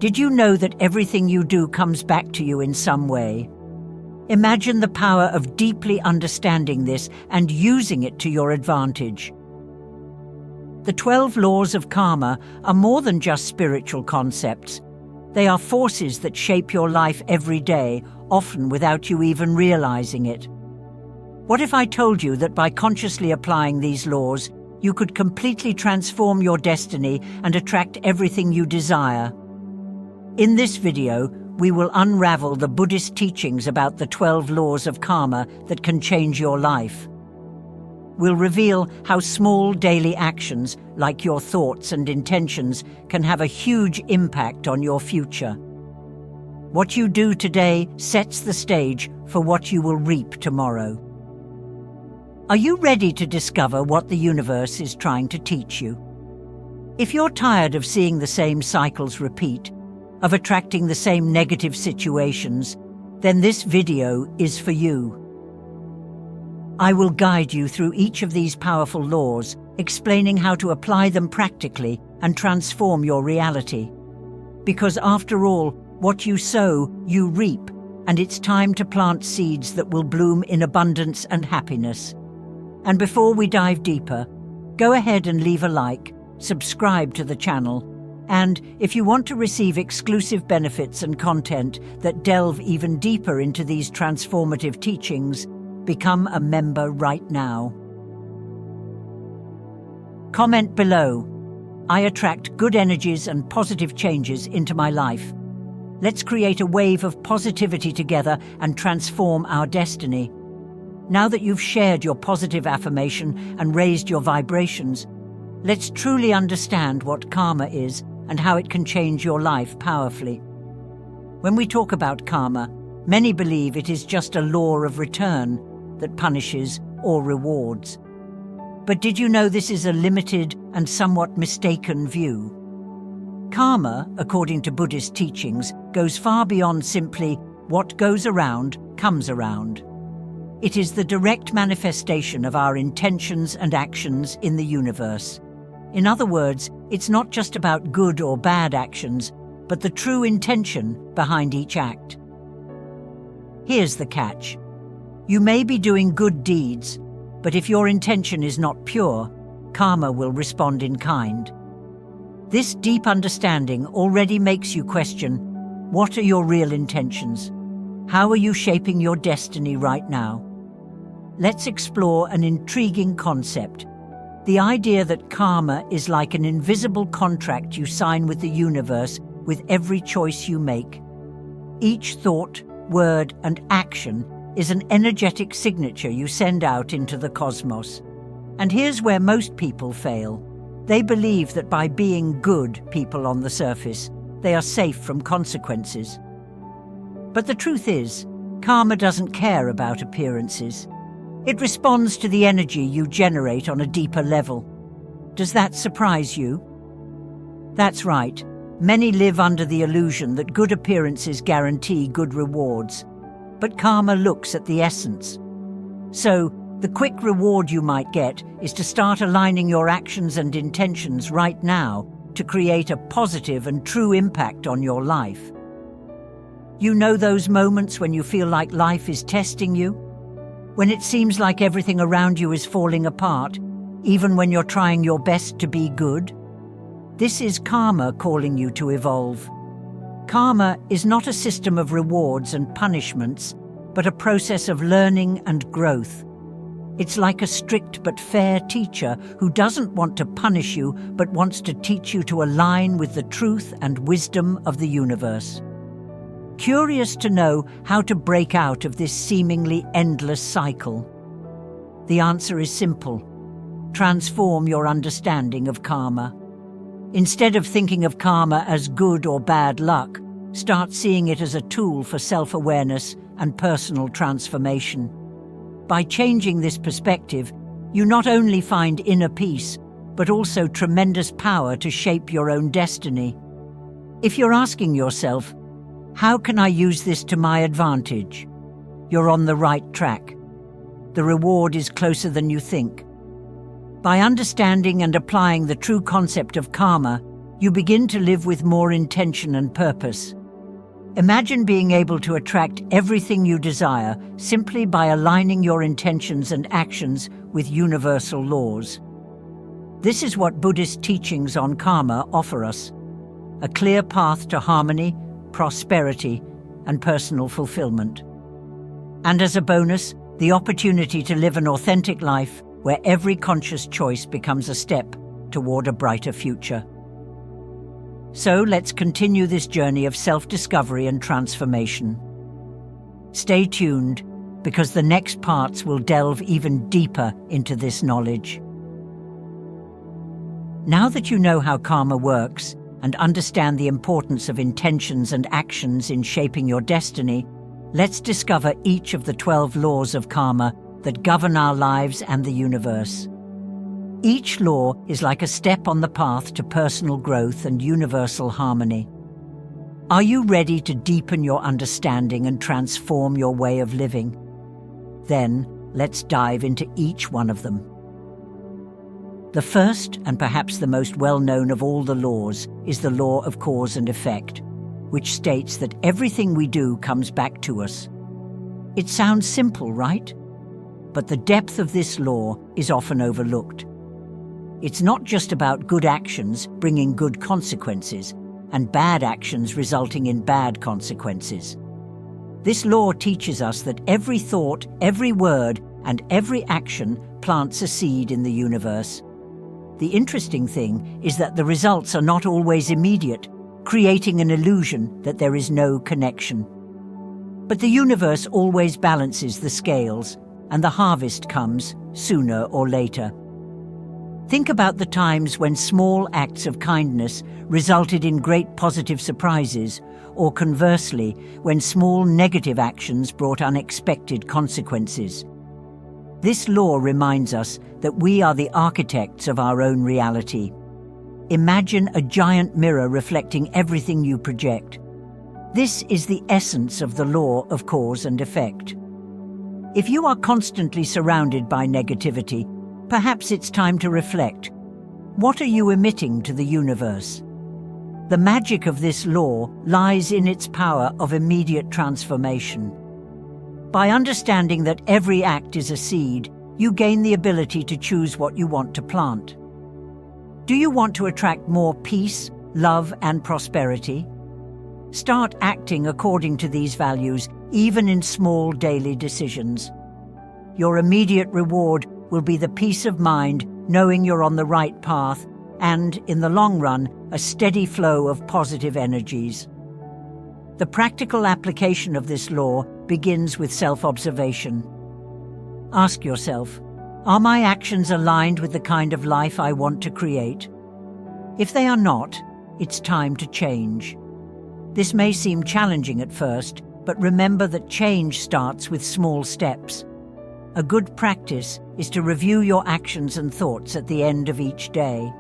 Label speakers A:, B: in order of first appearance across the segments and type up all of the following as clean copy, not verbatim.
A: Did you know that everything you do comes back to you in some way? Imagine the power of deeply understanding this and using it to your advantage. The 12 laws of karma are more than just spiritual concepts. They are forces that shape your life every day, often without you even realizing it. What if I told you that by consciously applying these laws, you could completely transform your destiny and attract everything you desire? In this video, we will unravel the Buddhist teachings about the 12 laws of karma that can change your life. We'll reveal how small daily actions, like your thoughts and intentions, can have a huge impact on your future. What you do today sets the stage for what you will reap tomorrow. Are you ready to discover what the universe is trying to teach you? If you're tired of seeing the same cycles repeat, of attracting the same negative situations, then this video is for you. I will guide you through each of these powerful laws, explaining how to apply them practically and transform your reality. Because after all, what you sow, you reap, and it's time to plant seeds that will bloom in abundance and happiness. And before we dive deeper, go ahead and leave a like, subscribe to the channel, and if you want to receive exclusive benefits and content that delve even deeper into these transformative teachings, become a member right now. Comment below. I attract good energies and positive changes into my life. Let's create a wave of positivity together and transform our destiny. Now that you've shared your positive affirmation and raised your vibrations, let's truly understand what karma is and how it can change your life powerfully. When we talk about karma, many believe it is just a law of return that punishes or rewards. But did you know this is a limited and somewhat mistaken view? Karma, according to Buddhist teachings, goes far beyond simply what goes around comes around. It is the direct manifestation of our intentions and actions in the universe. In other words, it's not just about good or bad actions, but the true intention behind each act. Here's the catch. You may be doing good deeds, but if your intention is not pure, karma will respond in kind. This deep understanding already makes you question, what are your real intentions? How are you shaping your destiny right now? Let's explore an intriguing concept. The idea that karma is like an invisible contract you sign with the universe with every choice you make. Each thought, word, and action is an energetic signature you send out into the cosmos. And here's where most people fail. They believe that by being good people on the surface, they are safe from consequences. But the truth is, karma doesn't care about appearances. It responds to the energy you generate on a deeper level. Does that surprise you? That's right. Many live under the illusion that good appearances guarantee good rewards. But karma looks at the essence. So, the quick reward you might get is to start aligning your actions and intentions right now to create a positive and true impact on your life. You know those moments when you feel like life is testing you? When it seems like everything around you is falling apart, even when you're trying your best to be good? This is karma calling you to evolve. Karma is not a system of rewards and punishments, but a process of learning and growth. It's like a strict but fair teacher who doesn't want to punish you, but wants to teach you to align with the truth and wisdom of the universe. Curious to know how to break out of this seemingly endless cycle? The answer is simple. Transform your understanding of karma. Instead of thinking of karma as good or bad luck, start seeing it as a tool for self-awareness and personal transformation. By changing this perspective, you not only find inner peace, but also tremendous power to shape your own destiny. If you're asking yourself, how can I use this to my advantage? You're on the right track. The reward is closer than you think. By understanding and applying the true concept of karma, You begin to live with more intention and purpose. Imagine being able to attract everything you desire simply by aligning your intentions and actions with universal laws. This is what Buddhist teachings on karma offer us: a clear path to harmony, prosperity, and personal fulfillment. And as a bonus, the opportunity to live an authentic life where every conscious choice becomes a step toward a brighter future. So let's continue this journey of self-discovery and transformation. Stay tuned, because the next parts will delve even deeper into this knowledge. Now that you know how karma works and understand the importance of intentions and actions in shaping your destiny, let's discover each of the 12 laws of karma that govern our lives and the universe. Each law is like a step on the path to personal growth and universal harmony. Are you ready to deepen your understanding and transform your way of living? Then, let's dive into each one of them. The first, and perhaps the most well-known of all the laws, is the law of cause and effect, which states that everything we do comes back to us. It sounds simple, right? But the depth of this law is often overlooked. It's not just about good actions bringing good consequences and bad actions resulting in bad consequences. This law teaches us that every thought, every word, and every action plants a seed in the universe. The interesting thing is that the results are not always immediate, creating an illusion that there is no connection. But the universe always balances the scales, and the harvest comes sooner or later. Think about the times when small acts of kindness resulted in great positive surprises, or conversely, when small negative actions brought unexpected consequences. This law reminds us that we are the architects of our own reality. Imagine a giant mirror reflecting everything you project. This is the essence of the law of cause and effect. If you are constantly surrounded by negativity, perhaps it's time to reflect. What are you emitting to the universe? The magic of this law lies in its power of immediate transformation. By understanding that every act is a seed, you gain the ability to choose what you want to plant. Do you want to attract more peace, love, and prosperity? Start acting according to these values, even in small daily decisions. Your immediate reward will be the peace of mind, knowing you're on the right path, and, in the long run, a steady flow of positive energies. The practical application of this law begins with self-observation. Ask yourself, are my actions aligned with the kind of life I want to create? If they are not, it's time to change. This may seem challenging at first, but remember that change starts with small steps. A good practice is to review your actions and thoughts at the end of each day.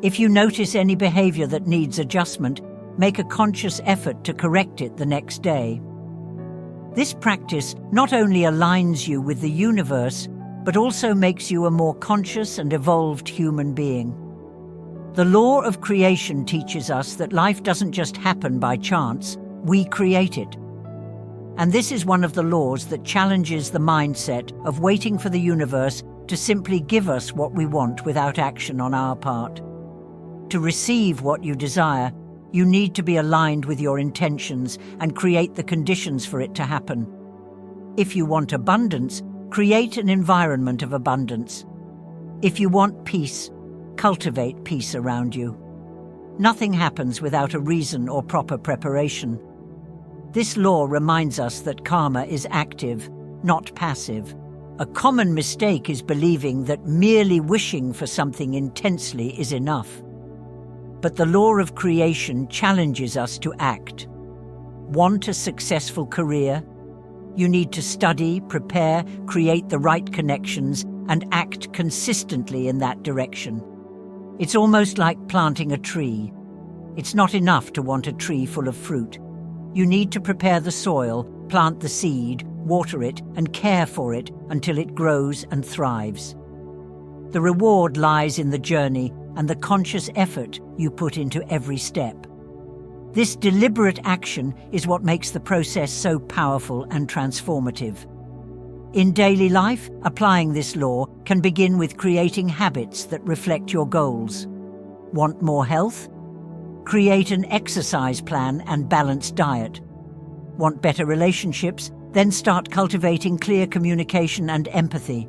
A: If you notice any behavior that needs adjustment, make a conscious effort to correct it the next day. This practice not only aligns you with the universe, but also makes you a more conscious and evolved human being. The law of creation teaches us that life doesn't just happen by chance, we create it. And this is one of the laws that challenges the mindset of waiting for the universe to simply give us what we want without action on our part. To receive what you desire, you need to be aligned with your intentions and create the conditions for it to happen. If you want abundance, create an environment of abundance. If you want peace, cultivate peace around you. Nothing happens without a reason or proper preparation. This law reminds us that karma is active, not passive. A common mistake is believing that merely wishing for something intensely is enough. But the law of creation challenges us to act. Want a successful career? You need to study, prepare, create the right connections, and act consistently in that direction. It's almost like planting a tree. It's not enough to want a tree full of fruit. You need to prepare the soil, plant the seed, water it, and care for it until it grows and thrives. The reward lies in the journey, and the conscious effort you put into every step. This deliberate action is what makes the process so powerful and transformative. In daily life, applying this law can begin with creating habits that reflect your goals. Want more health? Create an exercise plan and balanced diet. Want better relationships? Then start cultivating clear communication and empathy.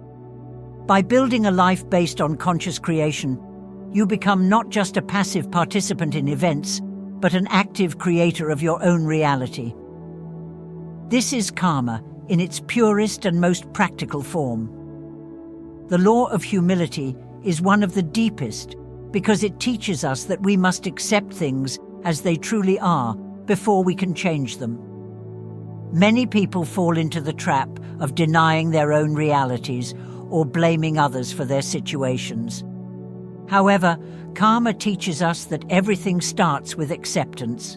A: By building a life based on conscious creation, you become not just a passive participant in events, but an active creator of your own reality. This is karma in its purest and most practical form. The law of humility is one of the deepest because it teaches us that we must accept things as they truly are before we can change them. Many people fall into the trap of denying their own realities or blaming others for their situations. However, karma teaches us that everything starts with acceptance.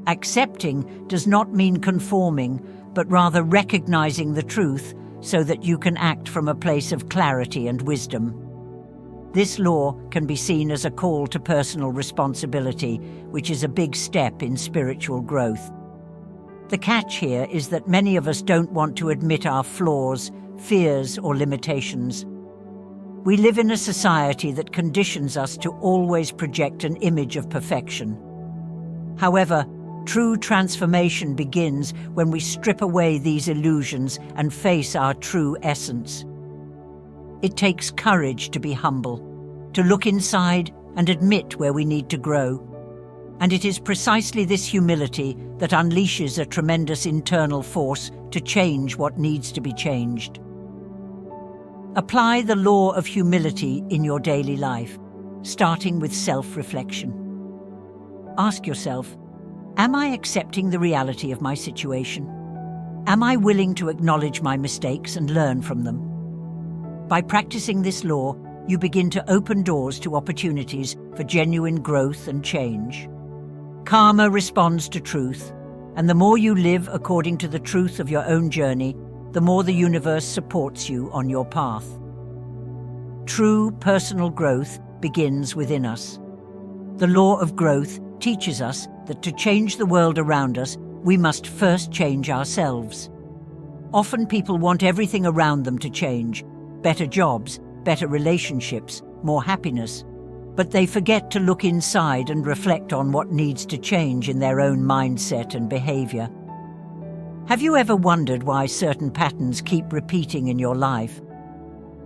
A: Accepting does not mean conforming, but rather recognizing the truth so that you can act from a place of clarity and wisdom. This law can be seen as a call to personal responsibility, which is a big step in spiritual growth. The catch here is that many of us don't want to admit our flaws, fears, or limitations. We live in a society that conditions us to always project an image of perfection. However, true transformation begins when we strip away these illusions and face our true essence. It takes courage to be humble, to look inside and admit where we need to grow. And it is precisely this humility that unleashes a tremendous internal force to change what needs to be changed. Apply the law of humility in your daily life, starting with self-reflection. Ask yourself, am I accepting the reality of my situation? Am I willing to acknowledge my mistakes and learn from them? By practicing this law, you begin to open doors to opportunities for genuine growth and change. Karma responds to truth, and the more you live according to the truth of your own journey, the more the universe supports you on your path. True personal growth begins within us. The law of growth teaches us that to change the world around us, we must first change ourselves. Often people want everything around them to change: better jobs, better relationships, more happiness. But they forget to look inside and reflect on what needs to change in their own mindset and behavior. Have you ever wondered why certain patterns keep repeating in your life?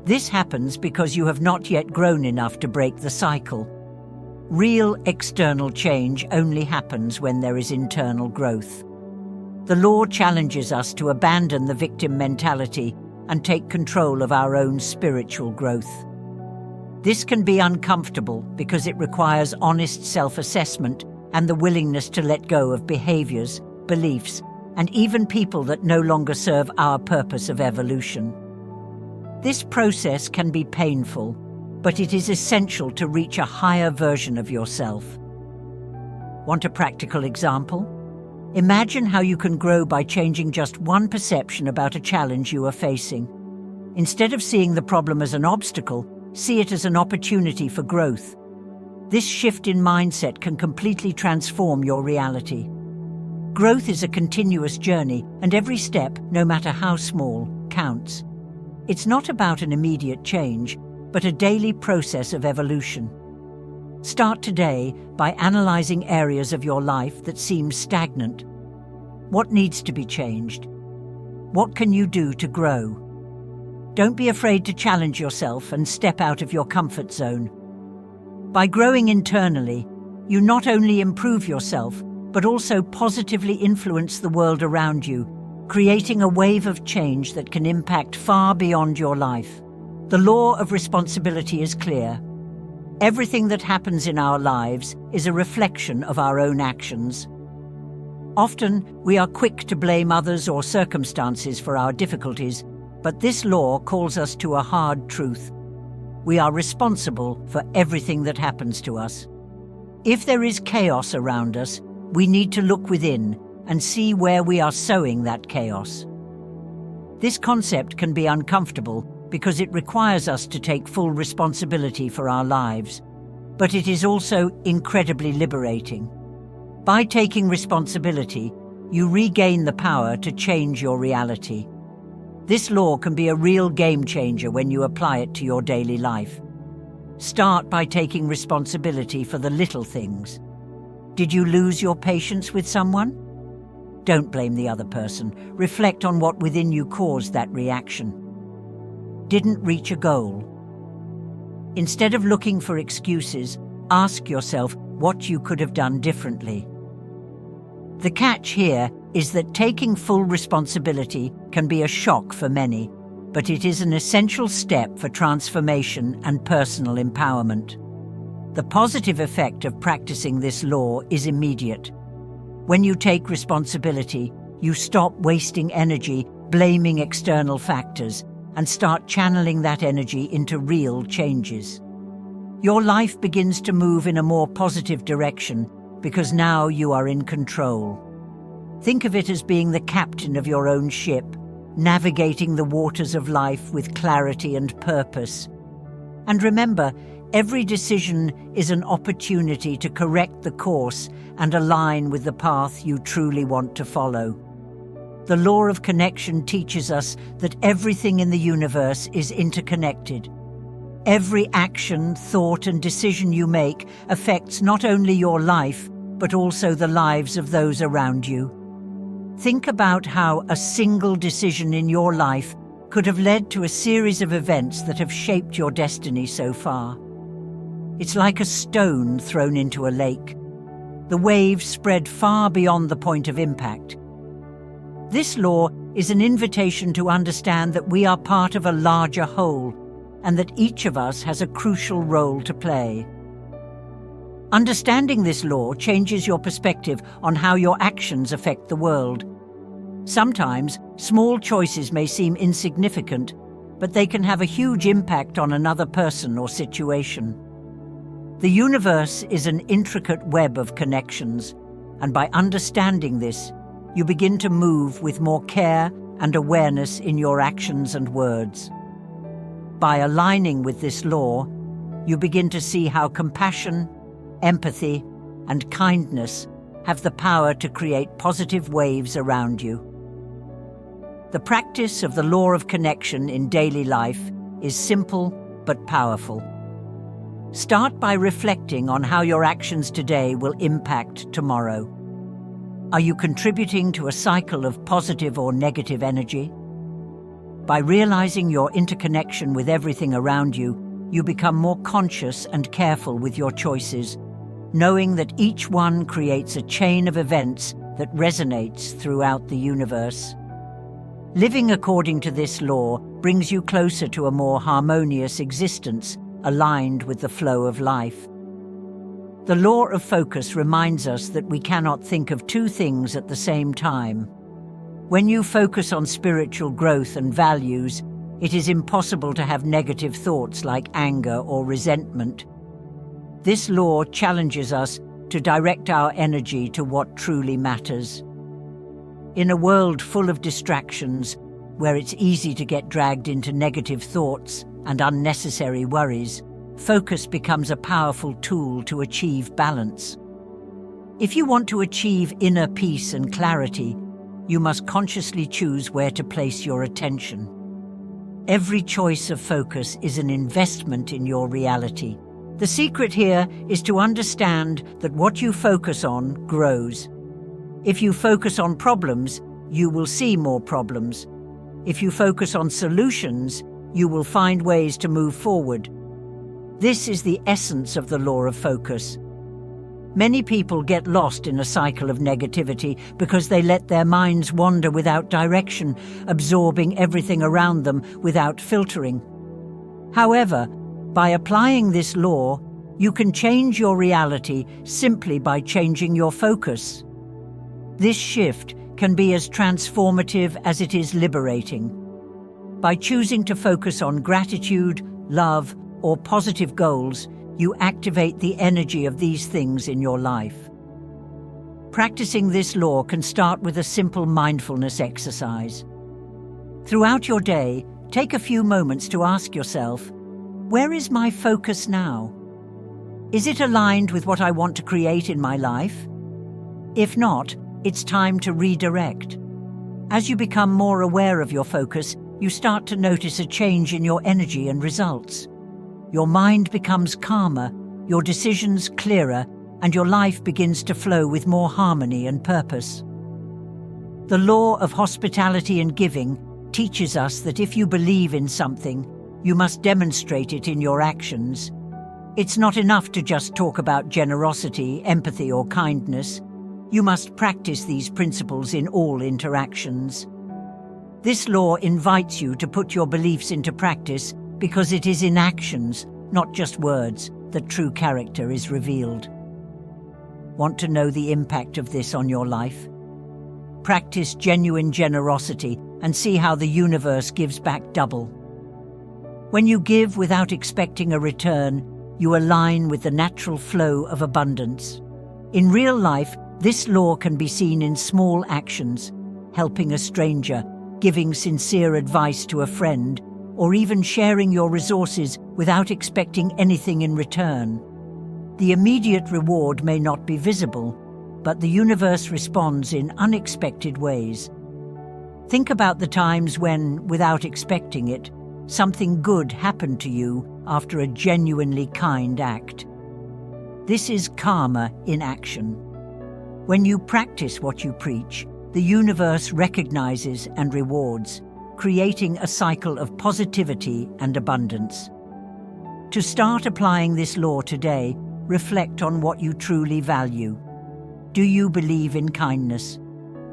A: This happens because you have not yet grown enough to break the cycle. Real external change only happens when there is internal growth. The law challenges us to abandon the victim mentality and take control of our own spiritual growth. This can be uncomfortable because it requires honest self-assessment and the willingness to let go of behaviors, beliefs, and even people that no longer serve our purpose of evolution. This process can be painful, but it is essential to reach a higher version of yourself. Want a practical example? Imagine how you can grow by changing just one perception about a challenge you are facing. Instead of seeing the problem as an obstacle, see it as an opportunity for growth. This shift in mindset can completely transform your reality. Growth is a continuous journey, and every step, no matter how small, counts. It's not about an immediate change, but a daily process of evolution. Start today by analyzing areas of your life that seem stagnant. What needs to be changed? What can you do to grow? Don't be afraid to challenge yourself and step out of your comfort zone. By growing internally, you not only improve yourself, but also positively influence the world around you, creating a wave of change that can impact far beyond your life. The law of responsibility is clear. Everything that happens in our lives is a reflection of our own actions. Often, we are quick to blame others or circumstances for our difficulties, but this law calls us to a hard truth. We are responsible for everything that happens to us. If there is chaos around us, we need to look within and see where we are sowing that chaos. This concept can be uncomfortable because it requires us to take full responsibility for our lives. but it is also incredibly liberating. By taking responsibility, you regain the power to change your reality. This law can be a real game changer when you apply it to your daily life. Start by taking responsibility for the little things. Did you lose your patience with someone? Don't blame the other person. Reflect on what within you caused that reaction. Didn't reach a goal. Instead of looking for excuses, ask yourself what you could have done differently. The catch here is that taking full responsibility can be a shock for many, but it is an essential step for transformation and personal empowerment. The positive effect of practicing this law is immediate. When you take responsibility, you stop wasting energy blaming external factors and start channeling that energy into real changes. Your life begins to move in a more positive direction because now you are in control. Think of it as being the captain of your own ship, navigating the waters of life with clarity and purpose. And remember, every decision is an opportunity to correct the course and align with the path you truly want to follow. The law of connection teaches us that everything in the universe is interconnected. Every action, thought, and decision you make affects not only your life, but also the lives of those around you. Think about how a single decision in your life could have led to a series of events that have shaped your destiny so far. It's like a stone thrown into a lake. The waves spread far beyond the point of impact. This law is an invitation to understand that we are part of a larger whole and that each of us has a crucial role to play. Understanding this law changes your perspective on how your actions affect the world. Sometimes, small choices may seem insignificant, but they can have a huge impact on another person or situation. The universe is an intricate web of connections, and by understanding this, you begin to move with more care and awareness in your actions and words. By aligning with this law, you begin to see how compassion, empathy, and kindness have the power to create positive waves around you. The practice of the law of connection in daily life is simple but powerful. Start by reflecting on how your actions today will impact tomorrow. Are you contributing to a cycle of positive or negative energy? By realizing your interconnection with everything around you, you become more conscious and careful with your choices, knowing that each one creates a chain of events that resonates throughout the universe. Living according to this law brings you closer to a more harmonious existence, aligned with the flow of life. The law of focus reminds us that we cannot think of two things at the same time. When you focus on spiritual growth and values, it is impossible to have negative thoughts like anger or resentment. This law challenges us to direct our energy to what truly matters. In a world full of distractions, where it's easy to get dragged into negative thoughts and unnecessary worries, focus becomes a powerful tool to achieve balance. If you want to achieve inner peace and clarity, you must consciously choose where to place your attention. Every choice of focus is an investment in your reality. The secret here is to understand that what you focus on grows. If you focus on problems, you will see more problems. If you focus on solutions, you will find ways to move forward. This is the essence of the law of focus. Many people get lost in a cycle of negativity because they let their minds wander without direction, absorbing everything around them without filtering. However, by applying this law, you can change your reality simply by changing your focus. This shift can be as transformative as it is liberating. By choosing to focus on gratitude, love, or positive goals, you activate the energy of these things in your life. Practicing this law can start with a simple mindfulness exercise. Throughout your day, take a few moments to ask yourself, where is my focus now? Is it aligned with what I want to create in my life? If not, it's time to redirect. As you become more aware of your focus, you start to notice a change in your energy and results. Your mind becomes calmer, your decisions clearer, and your life begins to flow with more harmony and purpose. The law of hospitality and giving teaches us that if you believe in something, you must demonstrate it in your actions. It's not enough to just talk about generosity, empathy, or kindness. You must practice these principles in all interactions. This law invites you to put your beliefs into practice because it is in actions, not just words, that true character is revealed. Want to know the impact of this on your life? Practice genuine generosity and see how the universe gives back double. When you give without expecting a return, you align with the natural flow of abundance. In real life, this law can be seen in small actions, helping a stranger, giving sincere advice to a friend, or even sharing your resources without expecting anything in return. The immediate reward may not be visible, but the universe responds in unexpected ways. Think about the times when, without expecting it, something good happened to you after a genuinely kind act. This is karma in action. When you practice what you preach, the universe recognizes and rewards, creating a cycle of positivity and abundance. To start applying this law today, reflect on what you truly value. Do you believe in kindness,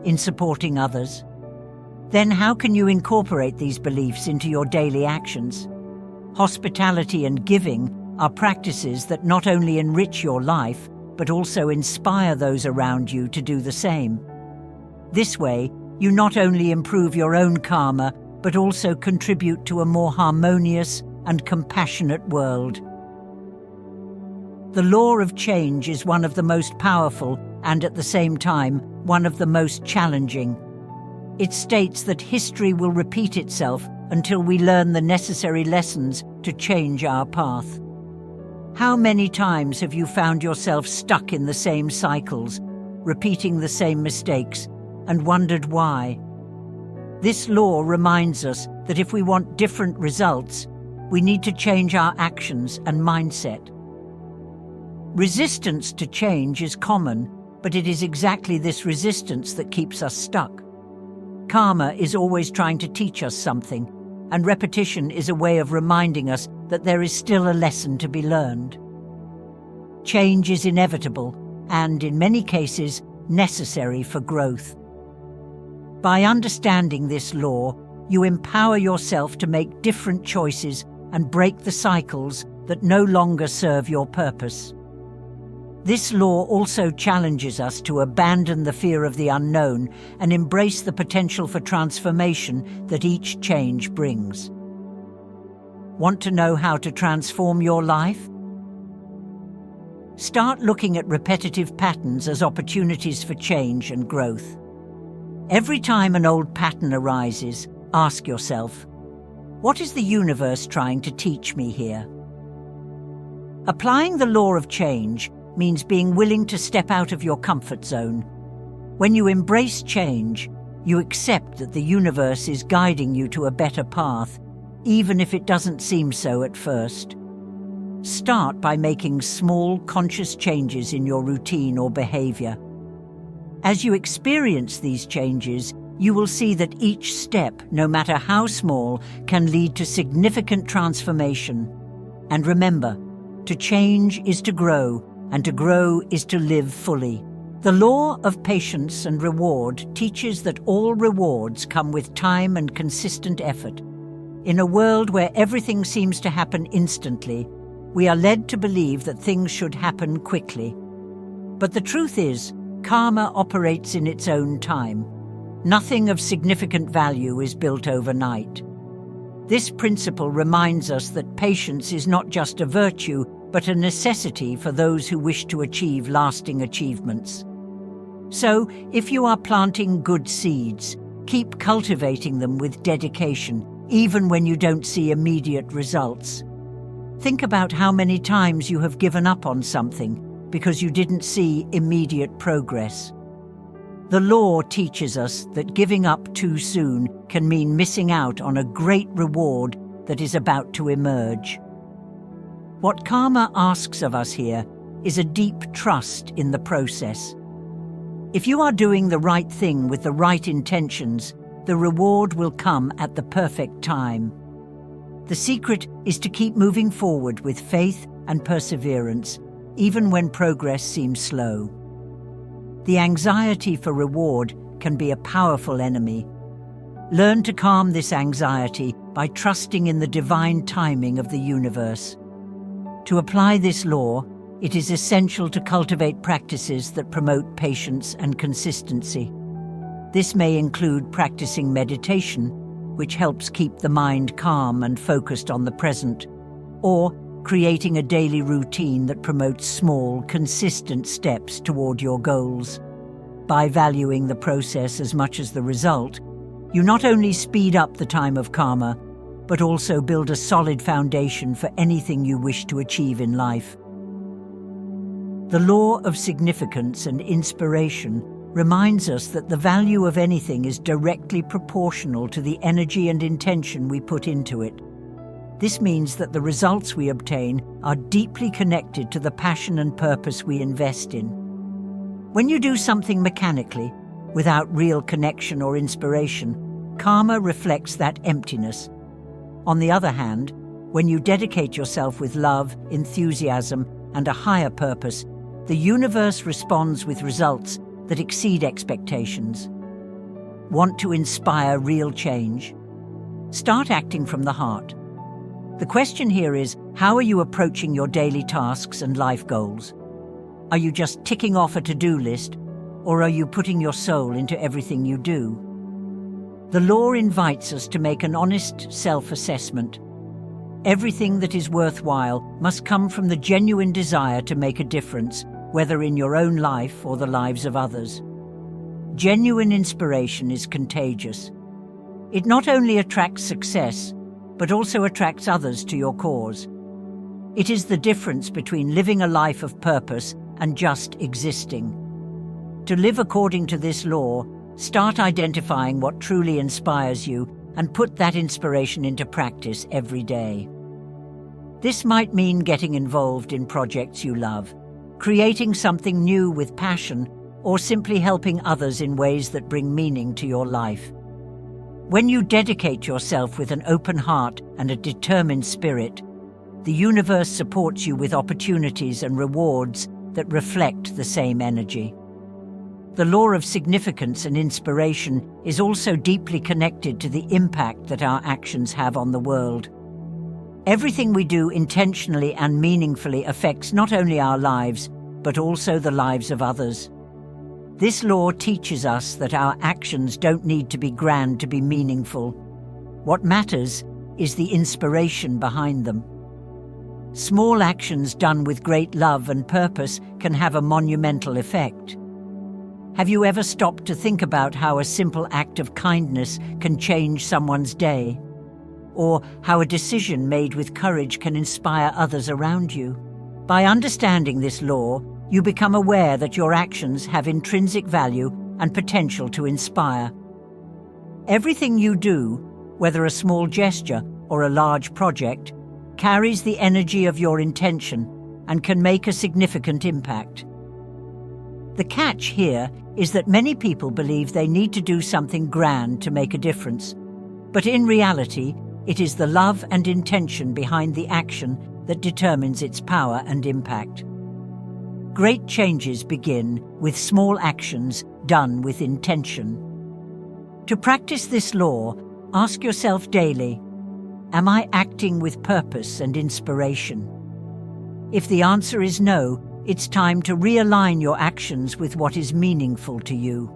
A: in supporting others? Then how can you incorporate these beliefs into your daily actions? Hospitality and giving are practices that not only enrich your life, but also inspire those around you to do the same. This way, you not only improve your own karma, but also contribute to a more harmonious and compassionate world. The law of change is one of the most powerful and at the same time, one of the most challenging. It states that history will repeat itself until we learn the necessary lessons to change our path. How many times have you found yourself stuck in the same cycles, repeating the same mistakes, and wondered why? This law reminds us that if we want different results, we need to change our actions and mindset. Resistance to change is common, but it is exactly this resistance that keeps us stuck. Karma is always trying to teach us something, and repetition is a way of reminding us that there is still a lesson to be learned. Change is inevitable and, in many cases, necessary for growth. By understanding this law, you empower yourself to make different choices and break the cycles that no longer serve your purpose. This law also challenges us to abandon the fear of the unknown and embrace the potential for transformation that each change brings. Want to know how to transform your life? Start looking at repetitive patterns as opportunities for change and growth. Every time an old pattern arises, ask yourself, what is the universe trying to teach me here? Applying the law of change means being willing to step out of your comfort zone. When you embrace change, you accept that the universe is guiding you to a better path, even if it doesn't seem so at first. Start by making small, conscious changes in your routine or behavior. As you experience these changes, you will see that each step, no matter how small, can lead to significant transformation. And remember, to change is to grow, and to grow is to live fully. The law of patience and reward teaches that all rewards come with time and consistent effort. In a world where everything seems to happen instantly, we are led to believe that things should happen quickly. But the truth is, karma operates in its own time. Nothing of significant value is built overnight. This principle reminds us that patience is not just a virtue, but a necessity for those who wish to achieve lasting achievements. So, if you are planting good seeds, keep cultivating them with dedication, even when you don't see immediate results. Think about how many times you have given up on something because you didn't see immediate progress. The law teaches us that giving up too soon can mean missing out on a great reward that is about to emerge. What karma asks of us here is a deep trust in the process. If you are doing the right thing with the right intentions, the reward will come at the perfect time. The secret is to keep moving forward with faith and perseverance, even when progress seems slow. The anxiety for reward can be a powerful enemy. Learn to calm this anxiety by trusting in the divine timing of the universe. To apply this law, it is essential to cultivate practices that promote patience and consistency. This may include practicing meditation, which helps keep the mind calm and focused on the present, or creating a daily routine that promotes small, consistent steps toward your goals. By valuing the process as much as the result, you not only speed up the time of karma, but also build a solid foundation for anything you wish to achieve in life. The law of significance and inspiration reminds us that the value of anything is directly proportional to the energy and intention we put into it. This means that the results we obtain are deeply connected to the passion and purpose we invest in. When you do something mechanically, without real connection or inspiration, karma reflects that emptiness. On the other hand, when you dedicate yourself with love, enthusiasm, and a higher purpose, the universe responds with results that exceed expectations. Want to inspire real change? Start acting from the heart. The question here is, how are you approaching your daily tasks and life goals? Are you just ticking off a to-do list, or are you putting your soul into everything you do? The law invites us to make an honest self-assessment. Everything that is worthwhile must come from the genuine desire to make a difference, whether in your own life or the lives of others. Genuine inspiration is contagious. It not only attracts success, but also attracts others to your cause. It is the difference between living a life of purpose and just existing. To live according to this law, start identifying what truly inspires you and put that inspiration into practice every day. This might mean getting involved in projects you love, creating something new with passion, or simply helping others in ways that bring meaning to your life. When you dedicate yourself with an open heart and a determined spirit, the universe supports you with opportunities and rewards that reflect the same energy. The law of significance and inspiration is also deeply connected to the impact that our actions have on the world. Everything we do intentionally and meaningfully affects not only our lives, but also the lives of others. This law teaches us that our actions don't need to be grand to be meaningful. What matters is the inspiration behind them. Small actions done with great love and purpose can have a monumental effect. Have you ever stopped to think about how a simple act of kindness can change someone's day? Or how a decision made with courage can inspire others around you? By understanding this law, you become aware that your actions have intrinsic value and potential to inspire. Everything you do, whether a small gesture or a large project, carries the energy of your intention and can make a significant impact. The catch here is that many people believe they need to do something grand to make a difference, but in reality, it is the love and intention behind the action that determines its power and impact. Great changes begin with small actions done with intention. To practice this law, ask yourself daily, am I acting with purpose and inspiration? If the answer is no, it's time to realign your actions with what is meaningful to you.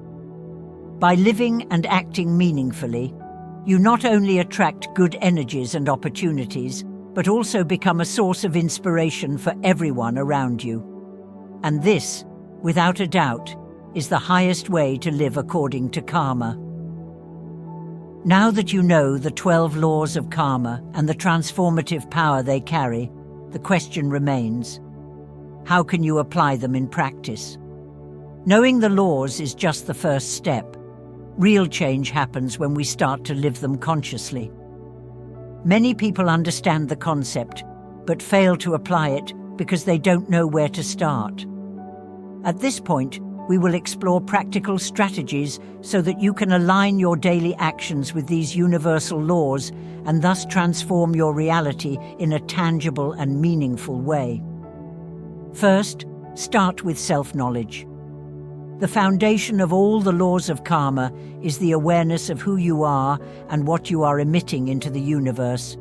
A: By living and acting meaningfully, you not only attract good energies and opportunities, but also become a source of inspiration for everyone around you. And this, without a doubt, is the highest way to live according to karma. Now that you know the 12 laws of karma and the transformative power they carry, The question remains, how can you apply them in practice? Knowing the laws is just the first step. Real change happens when we start to live them consciously. Many people understand the concept, but fail to apply it because they don't know where to start. At this point, we will explore practical strategies so that you can align your daily actions with these universal laws and thus transform your reality in a tangible and meaningful way. First, start with self-knowledge. The foundation of all the laws of karma is the awareness of who you are and what you are emitting into the universe.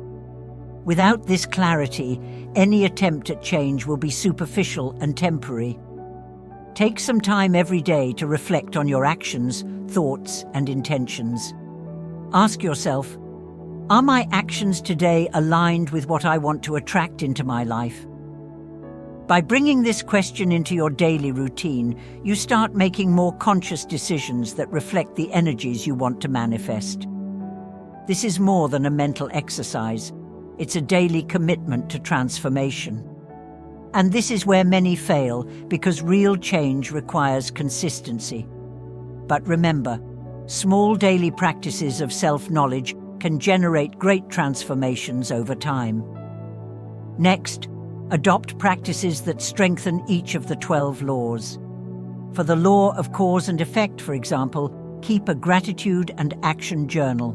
A: Without this clarity, any attempt at change will be superficial and temporary. Take some time every day to reflect on your actions, thoughts, and intentions. Ask yourself, are my actions today aligned with what I want to attract into my life? By bringing this question into your daily routine, you start making more conscious decisions that reflect the energies you want to manifest. This is more than a mental exercise. It's a daily commitment to transformation. And this is where many fail, because real change requires consistency. But remember, small daily practices of self-knowledge can generate great transformations over time. Next, adopt practices that strengthen each of the 12 laws. For the law of cause and effect, for example, keep a gratitude and action journal.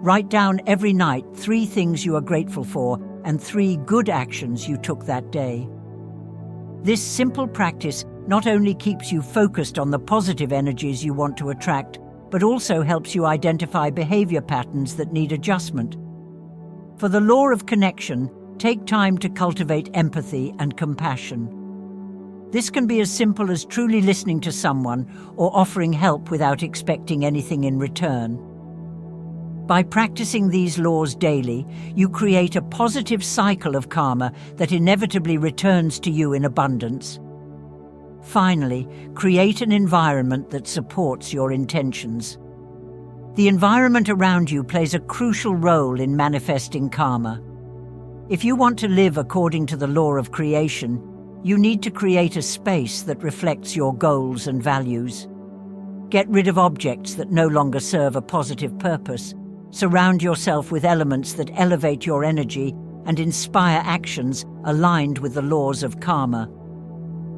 A: Write down every night 3 things you are grateful for and 3 good actions you took that day. This simple practice not only keeps you focused on the positive energies you want to attract, but also helps you identify behavior patterns that need adjustment. For the law of connection, take time to cultivate empathy and compassion. This can be as simple as truly listening to someone or offering help without expecting anything in return. By practicing these laws daily, you create a positive cycle of karma that inevitably returns to you in abundance. Finally, create an environment that supports your intentions. The environment around you plays a crucial role in manifesting karma. If you want to live according to the law of creation, you need to create a space that reflects your goals and values. Get rid of objects that no longer serve a positive purpose. Surround yourself with elements that elevate your energy and inspire actions aligned with the laws of karma.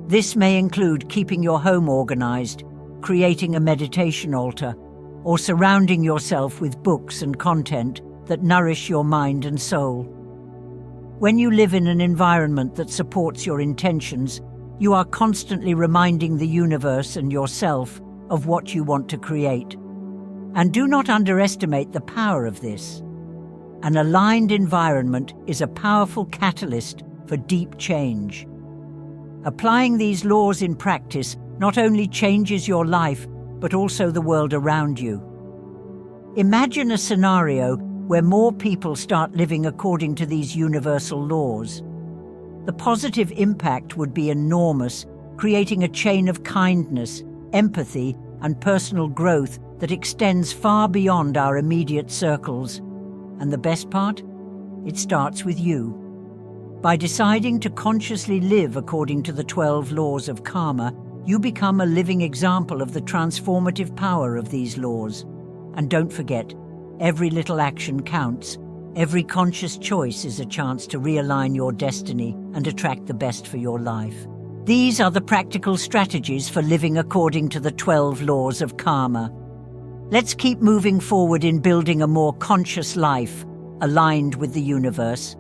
A: This may include keeping your home organized, creating a meditation altar, or surrounding yourself with books and content that nourish your mind and soul. When you live in an environment that supports your intentions, you are constantly reminding the universe and yourself of what you want to create. And do not underestimate the power of this. An aligned environment is a powerful catalyst for deep change. Applying these laws in practice not only changes your life, but also the world around you. Imagine a scenario where more people start living according to these universal laws. The positive impact would be enormous, creating a chain of kindness, empathy, and personal growth that extends far beyond our immediate circles. And the best part? It starts with you. By deciding to consciously live according to the 12 laws of karma, you become a living example of the transformative power of these laws. And don't forget, every little action counts. Every conscious choice is a chance to realign your destiny and attract the best for your life. These are the practical strategies for living according to the 12 laws of karma. Let's keep moving forward in building a more conscious life, aligned with the universe.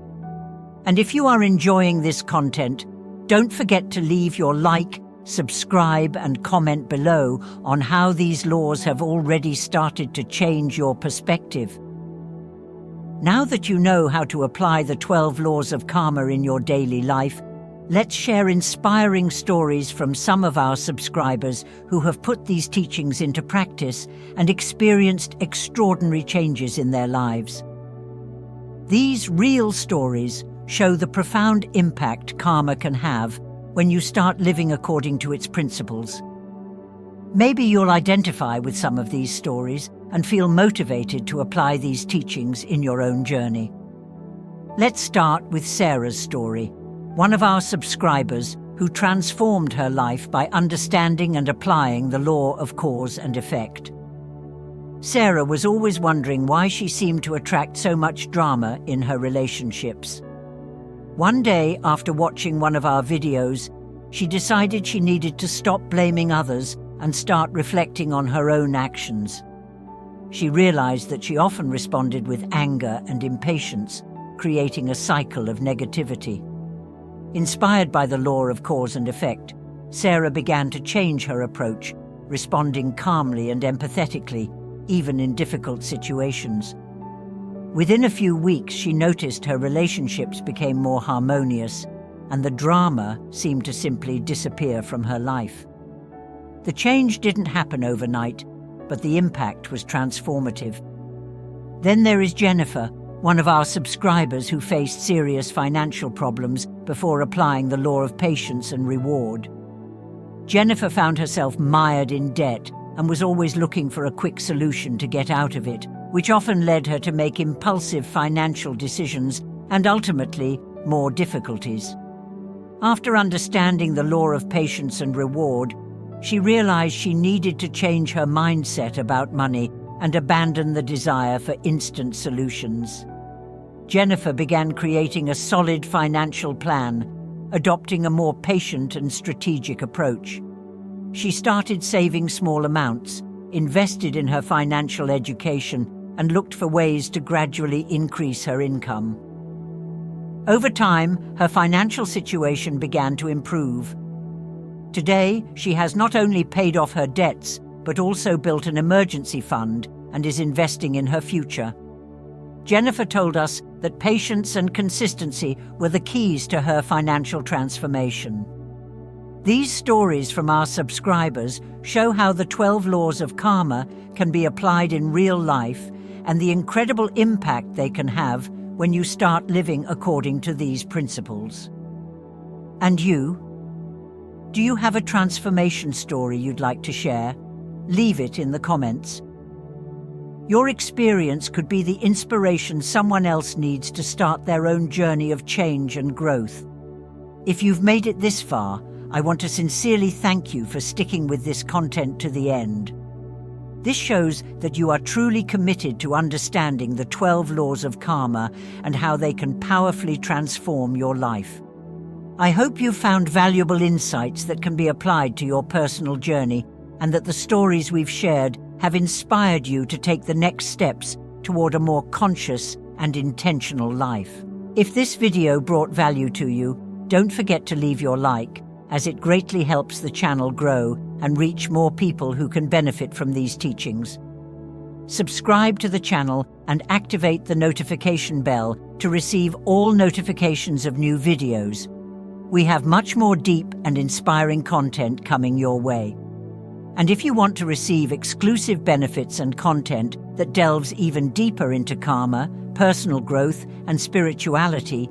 A: And if you are enjoying this content, don't forget to leave your like, subscribe, and comment below on how these laws have already started to change your perspective. Now that you know how to apply the 12 laws of karma in your daily life, let's share inspiring stories from some of our subscribers who have put these teachings into practice and experienced extraordinary changes in their lives. These real stories show the profound impact karma can have when you start living according to its principles. Maybe you'll identify with some of these stories and feel motivated to apply these teachings in your own journey. Let's start with Sarah's story, one of our subscribers who transformed her life by understanding and applying the law of cause and effect. Sarah was always wondering why she seemed to attract so much drama in her relationships. One day, after watching one of our videos, she decided she needed to stop blaming others and start reflecting on her own actions. She realized that she often responded with anger and impatience, creating a cycle of negativity. Inspired by the law of cause and effect, Sarah began to change her approach, responding calmly and empathetically, even in difficult situations. Within a few weeks, she noticed her relationships became more harmonious, and the drama seemed to simply disappear from her life. The change didn't happen overnight, but the impact was transformative. Then there is Jennifer, one of our subscribers who faced serious financial problems before applying the law of patience and reward. Jennifer found herself mired in debt and was always looking for a quick solution to get out of it, which often led her to make impulsive financial decisions and ultimately more difficulties. After understanding the law of patience and reward, she realized she needed to change her mindset about money and abandon the desire for instant solutions. Jennifer began creating a solid financial plan, adopting a more patient and strategic approach. She started saving small amounts, invested in her financial education, and looked for ways to gradually increase her income. Over time, her financial situation began to improve. Today, she has not only paid off her debts, but also built an emergency fund and is investing in her future. Jennifer told us that patience and consistency were the keys to her financial transformation. These stories from our subscribers show how the 12 laws of karma can be applied in real life and the incredible impact they can have when you start living according to these principles. And you? Do you have a transformation story you'd like to share? Leave it in the comments. Your experience could be the inspiration someone else needs to start their own journey of change and growth. If you've made it this far, I want to sincerely thank you for sticking with this content to the end. This shows that you are truly committed to understanding the 12 laws of karma and how they can powerfully transform your life. I hope you found valuable insights that can be applied to your personal journey and that the stories we've shared have inspired you to take the next steps toward a more conscious and intentional life. If this video brought value to you, don't forget to leave your like, as it greatly helps the channel grow and reach more people who can benefit from these teachings. Subscribe to the channel and activate the notification bell to receive all notifications of new videos. We have much more deep and inspiring content coming your way. And if you want to receive exclusive benefits and content that delves even deeper into karma, personal growth, and spirituality,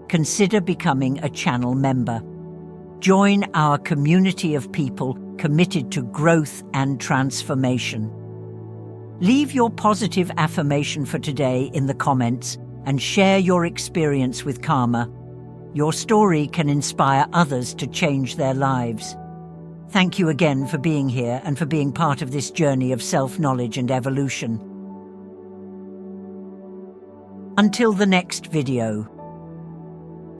A: consider becoming a channel member. Join our community of people committed to growth and transformation. Leave your positive affirmation for today in the comments and share your experience with karma. Your story can inspire others to change their lives. Thank you again for being here and for being part of this journey of self-knowledge and evolution. Until the next video.